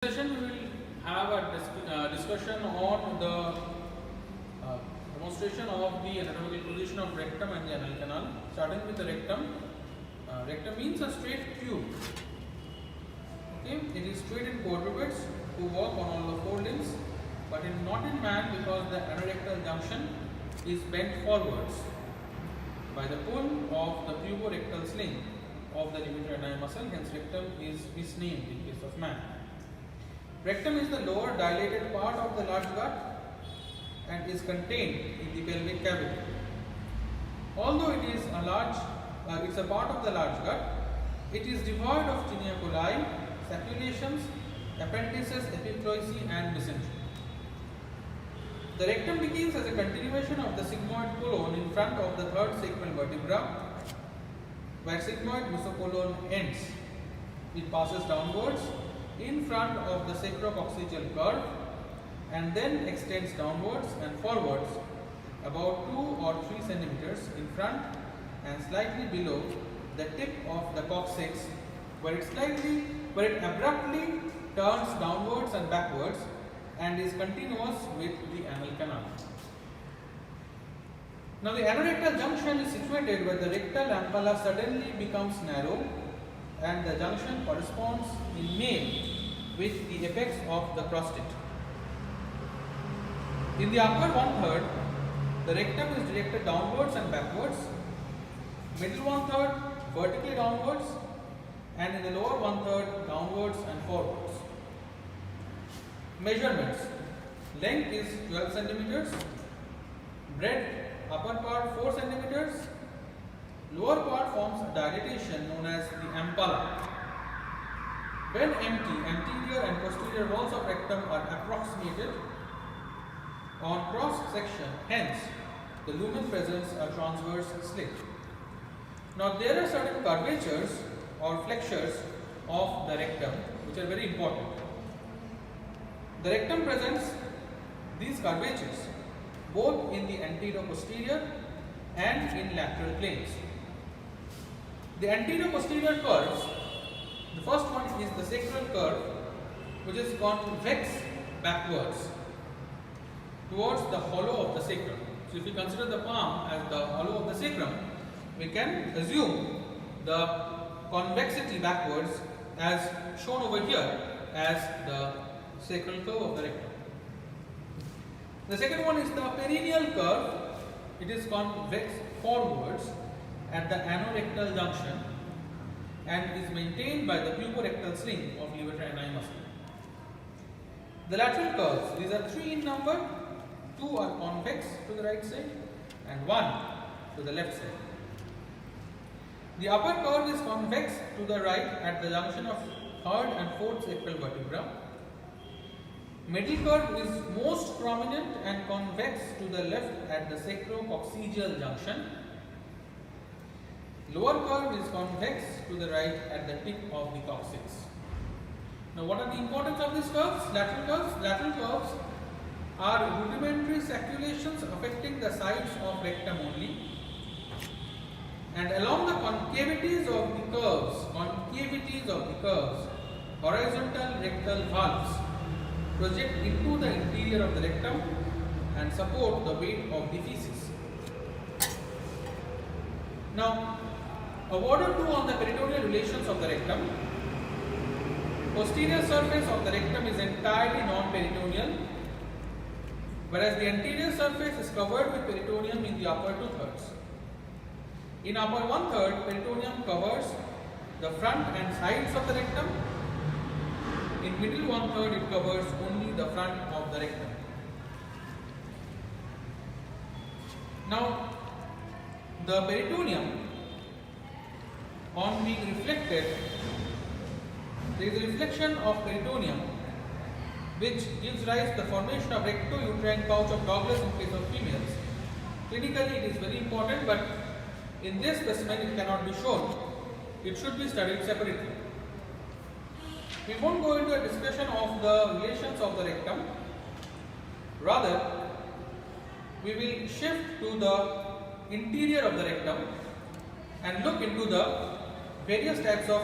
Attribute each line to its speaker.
Speaker 1: Session we will have a discussion on the demonstration of the anatomical position of rectum and the anal canal. Starting with the rectum. Rectum means a straight tube. Okay, it is straight in quadrupeds who walk on all the four limbs, but not in man because the anorectal junction is bent forwards by the pull of the puborectal sling of the limiter ani muscle. Hence, rectum is misnamed in case of man. Rectum is the lower dilated part of the large gut and is contained in the pelvic cavity. Although it is a part of the large gut, it is devoid of tinea coli, sacculations, appendices, epicloicy and mesentery. The rectum begins as a continuation of the sigmoid colon in front of the third sacral vertebra, where sigmoid mesocolon ends. It passes downwards in front of the sacrococcygeal curve and then extends downwards and forwards about 2 or 3 centimeters in front and slightly below the tip of the coccyx, where it abruptly turns downwards and backwards and is continuous with the anal canal. Now the anorectal junction is situated where the rectal ampulla suddenly becomes narrow and the junction corresponds in male with the apex of the prostate. In the upper one-third, the rectum is directed downwards and backwards, middle one-third vertically downwards, and in the lower one-third downwards and forwards. Measurements: length is 12 centimeters, breadth upper part 4 centimeters, lower part forms a dilatation known as the ampulla. When empty, anterior and posterior walls of rectum are approximated on cross section, hence the lumen presents a transverse slit. Now there are certain curvatures or flexures of the rectum which are very important. The rectum presents these curvatures both in the anterior-posterior and in lateral planes. The anterior-posterior curves, the first one is the sacral curve, which is convex backwards towards the hollow of the sacrum. So if we consider the palm as the hollow of the sacrum, we can assume the convexity backwards as shown over here as the sacral curve of the rectum. The second one is the perineal curve. It is convex forwards at the anorectal junction and is maintained by the puborectal sling of limiter ani muscle. The lateral curves, these are 3 in number. 2 are convex to the right side and 1 to the left side. The upper curve is convex to the right at the junction of 3rd and 4th sacral vertebra. Middle curve is most prominent and convex to the left at the sacrococcygeal junction. Lower curve is convex to the right at the tip of the coccyx. Now what are the importance of these curves? Lateral curves. Lateral curves are rudimentary sacculations affecting the sides of rectum only, and along the concavities of the curves, horizontal rectal valves project into the interior of the rectum and support the weight of the feces. Now, a word or two on the peritoneal relations of the rectum. Posterior surface of the rectum is entirely non-peritoneal, whereas the anterior surface is covered with peritoneum in the upper 2/3. In upper 1/3, peritoneum covers the front and sides of the rectum. In middle 1/3, it covers only the front of the rectum. Now, the peritoneum, on being reflected, there is a reflection of peritoneum which gives rise to the formation of recto-uterine pouch of Douglas in case of females. Clinically it is very important, but in this specimen it cannot be shown. It should be studied separately. We won't go into a discussion of the relations of the rectum. Rather, we will shift to the interior of the rectum and look into the various types of